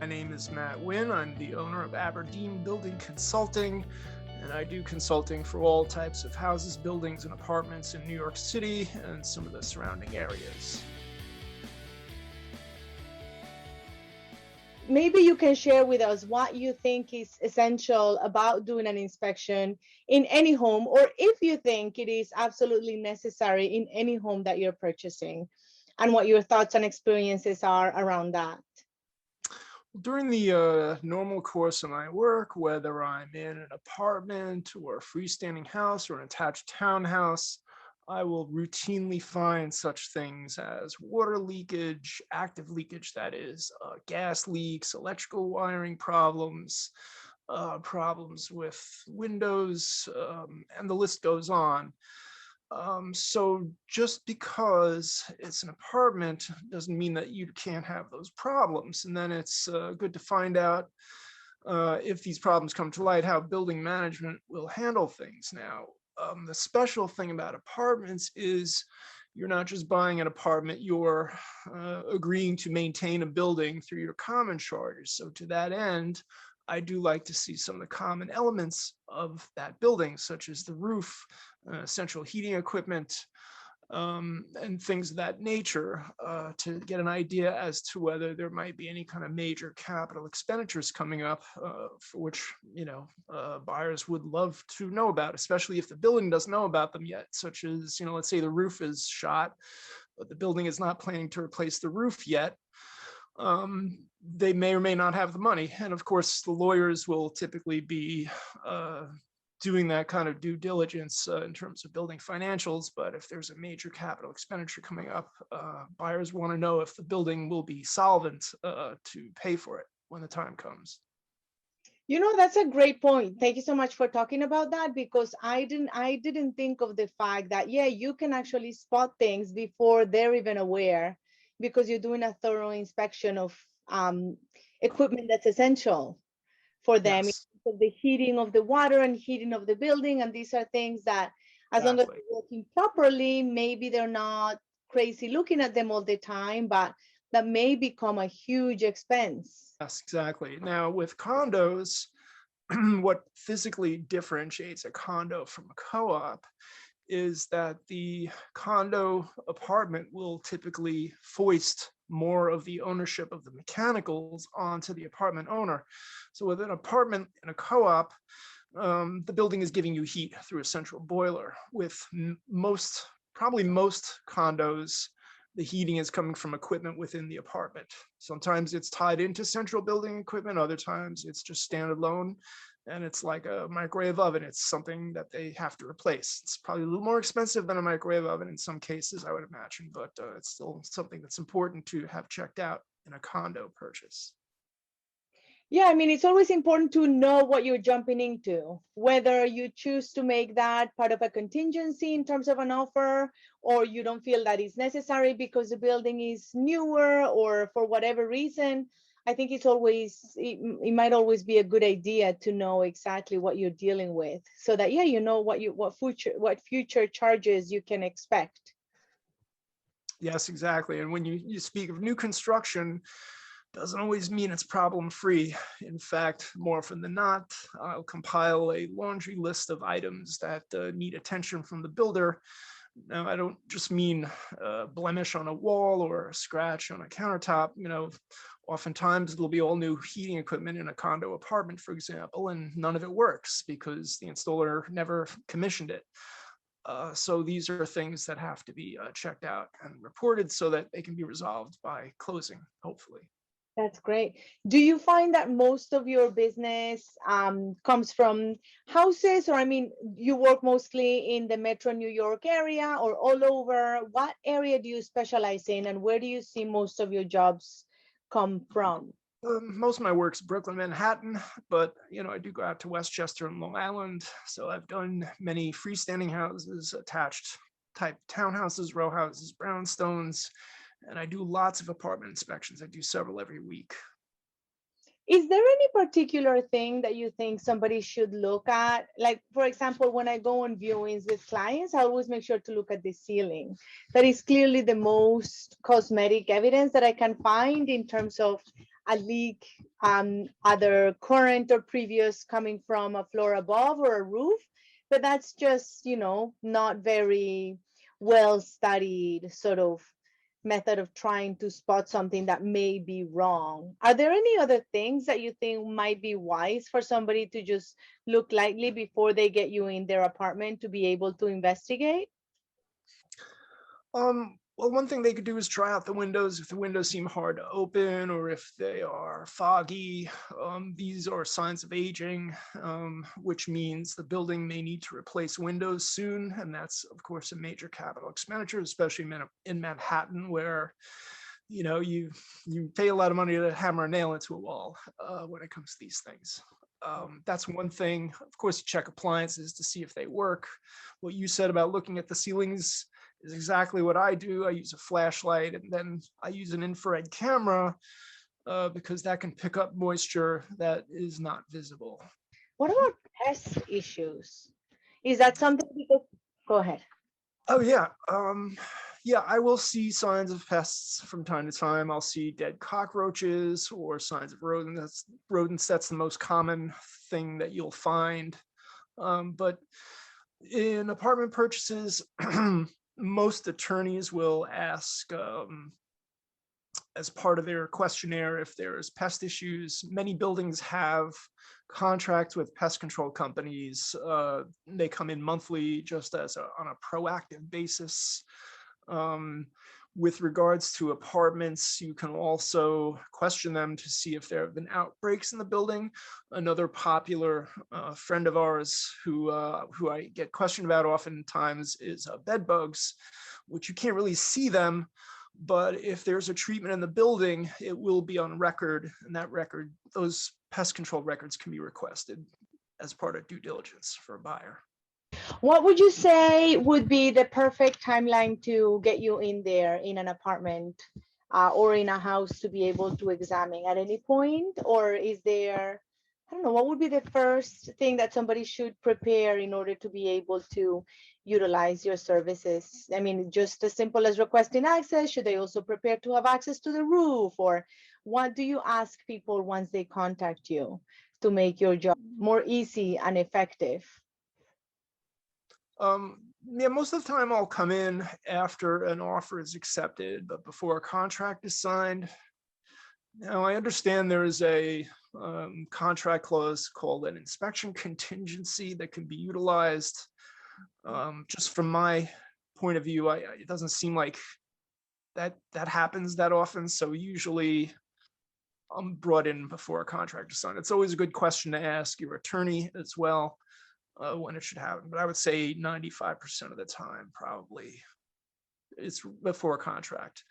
My name is Matt Wynne. I'm the owner of Aberdeen Building Consulting, and I do consulting for all types of houses, buildings, and apartments in New York City and some of the surrounding areas. Maybe you can share with us what you think is essential about doing an inspection in any home, or if you think it is absolutely necessary in any home that you're purchasing, and what your thoughts and experiences are around that. During the normal course of my work, whether I'm in an apartment or a freestanding house or an attached townhouse, I will routinely find such things as water leakage, active leakage, that is, gas leaks, electrical wiring problems, problems with windows, and the list goes on. So just because it's an apartment doesn't mean that you can't have those problems. And then it's good to find out if these problems come to light, how building management will handle things. Now, the special thing about apartments is you're not just buying an apartment, you're agreeing to maintain a building through your common charters. So to that end, I do like to see some of the common elements of that building, such as the roof, central heating equipment, and things of that nature, to get an idea as to whether there might be any kind of major capital expenditures coming up, for which, buyers would love to know about, especially if the building doesn't know about them yet, such as, let's say the roof is shot, but the building is not planning to replace the roof yet. They may or may not have the money. And of course, the lawyers will typically be doing that kind of due diligence in terms of building financials. But if there's a major capital expenditure coming up, buyers want to know if the building will be solvent to pay for it when the time comes. That's a great point. Thank you so much for talking about that, because I didn't think of the fact that, yeah, you can actually spot things before they're even aware, because you're doing a thorough inspection of equipment that's essential for them, Yes, of the heating of the water and heating of the building. And these are things that, as long as exactly. they're working properly, maybe they're not crazy looking at them all the time, but that may become a huge expense. Yes, exactly. Now with condos, what physically differentiates a condo from a co-op is that the condo apartment will typically foist more of the ownership of the mechanicals onto the apartment owner. So with an apartment in a co-op, the building is giving you heat through a central boiler. With probably most condos, the heating is coming from equipment within the apartment. Sometimes it's tied into central building equipment, other times it's just standalone, and it's like a microwave oven. It's something that they have to replace. It's probably a little more expensive than a microwave oven in some cases, I would imagine, but it's still something that's important to have checked out in a condo purchase. Yeah, I mean, it's always important to know what you're jumping into, whether you choose to make that part of a contingency in terms of an offer, or you don't feel that it's necessary because the building is newer or for whatever reason. I think it might always be a good idea to know exactly what you're dealing with, so that, yeah, you know what future charges you can expect. Yes, exactly. And when you speak of new construction, doesn't always mean it's problem free. In fact, more often than not, I'll compile a laundry list of items that need attention from the builder. Now, I don't just mean a blemish on a wall or a scratch on a countertop. Oftentimes it'll be all new heating equipment in a condo apartment, for example, and none of it works because the installer never commissioned it. So these are things that have to be checked out and reported so that they can be resolved by closing, hopefully. That's great. Do you find that most of your business comes from houses, or I mean, you work mostly in the Metro New York area or all over? What area do you specialize in, and where do you see most of your jobs come from? Most of my work's Brooklyn, Manhattan, but I do go out to Westchester and Long Island. So I've done many freestanding houses, attached type townhouses, row houses, brownstones, and I do lots of apartment inspections. I do several every week. Is there any particular thing that you think somebody should look at? Like, for example, when I go on viewings with clients, I always make sure to look at the ceiling. That is clearly the most cosmetic evidence that I can find in terms of a leak, either current or previous coming from a floor above or a roof, but that's just, not very well studied sort of method of trying to spot something that may be wrong. Are there any other things that you think might be wise for somebody to just look lightly before they get you in their apartment to be able to investigate? Well, one thing they could do is try out the windows. If the windows seem hard to open or if they are foggy, these are signs of aging, which means the building may need to replace windows soon. And that's, of course, a major capital expenditure, especially in Manhattan, where you pay a lot of money to hammer a nail into a wall when it comes to these things. That's one thing. Of course, you check appliances to see if they work. What you said about looking at the ceilings is exactly what I do. I use a flashlight and then I use an infrared camera because that can pick up moisture that is not visible. What about pest issues? Is that something because, go ahead. Oh yeah. Yeah, I will see signs of pests from time to time. I'll see dead cockroaches or signs of rodents. That's the most common thing that you'll find. But in apartment purchases, most attorneys will ask as part of their questionnaire if there's pest issues. Many buildings have contracts with pest control companies. They come in monthly just on a proactive basis. With regards to apartments, you can also question them to see if there have been outbreaks in the building. Another popular friend of ours who I get questioned about oftentimes is bed bugs, which you can't really see them, but if there's a treatment in the building, it will be on record, and that record, those pest control records can be requested as part of due diligence for a buyer. What would you say would be the perfect timeline to get you in there in an apartment or in a house to be able to examine at any point? Or is there, I don't know, what would be the first thing that somebody should prepare in order to be able to utilize your services? I mean, just as simple as requesting access, should they also prepare to have access to the roof? Or what do you ask people once they contact you to make your job more easy and effective? Yeah, most of the time I'll come in after an offer is accepted, but before a contract is signed. Now, I understand there is a contract clause called an inspection contingency that can be utilized. Just from my point of view, it doesn't seem like that happens that often. So usually I'm brought in before a contract is signed. It's always a good question to ask your attorney as well when it should happen. But I would say 95% of the time, probably it's before a contract.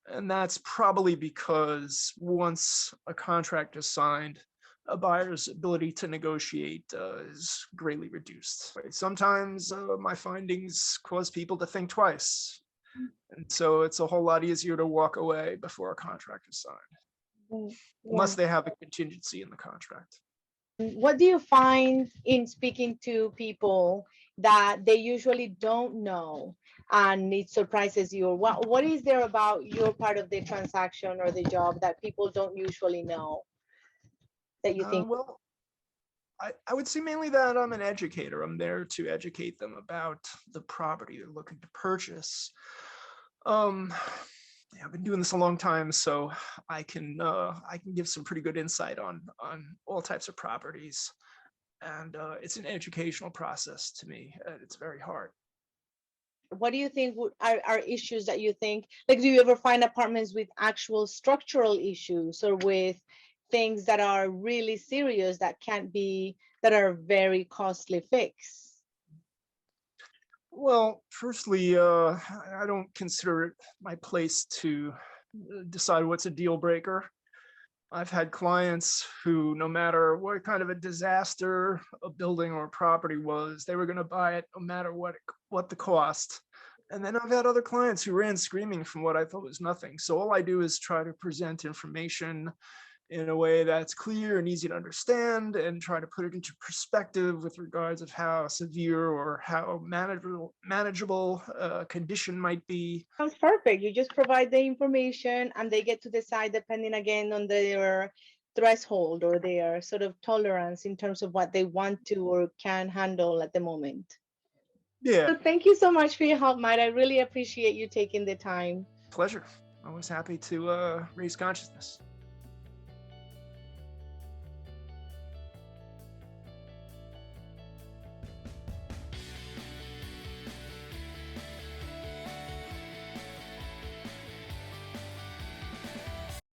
And that's probably because once a contract is signed, a buyer's ability to negotiate is greatly reduced. Right? Sometimes my findings cause people to think twice. And so it's a whole lot easier to walk away before a contract is signed, unless Yeah. they have a contingency in the contract. What do you find in speaking to people that they usually don't know and it surprises you? Or what is there about your part of the transaction or the job that people don't usually know that you think? Well, I would say mainly that I'm an educator. I'm there to educate them about the property they're looking to purchase. Yeah, I've been doing this a long time, so I can give some pretty good insight on all types of properties, and it's an educational process to me. It's very hard. What do you think are issues that you think, like, do you ever find apartments with actual structural issues or with things that are really serious that can't be, that are very costly fix? Well, firstly, I don't consider it my place to decide what's a deal breaker. I've had clients who, no matter what kind of a disaster a building or a property was, they were going to buy it no matter what the cost. And then I've had other clients who ran screaming from what I thought was nothing. So all I do is try to present information in a way that's clear and easy to understand, and try to put it into perspective with regards of how severe or how manageable a condition might be. Sounds perfect. You just provide the information and they get to decide depending again on their threshold or their sort of tolerance in terms of what they want to or can handle at the moment. Yeah, So thank you so much for your help, Matt. I really appreciate you taking the time. pleasure. Always happy to raise consciousness.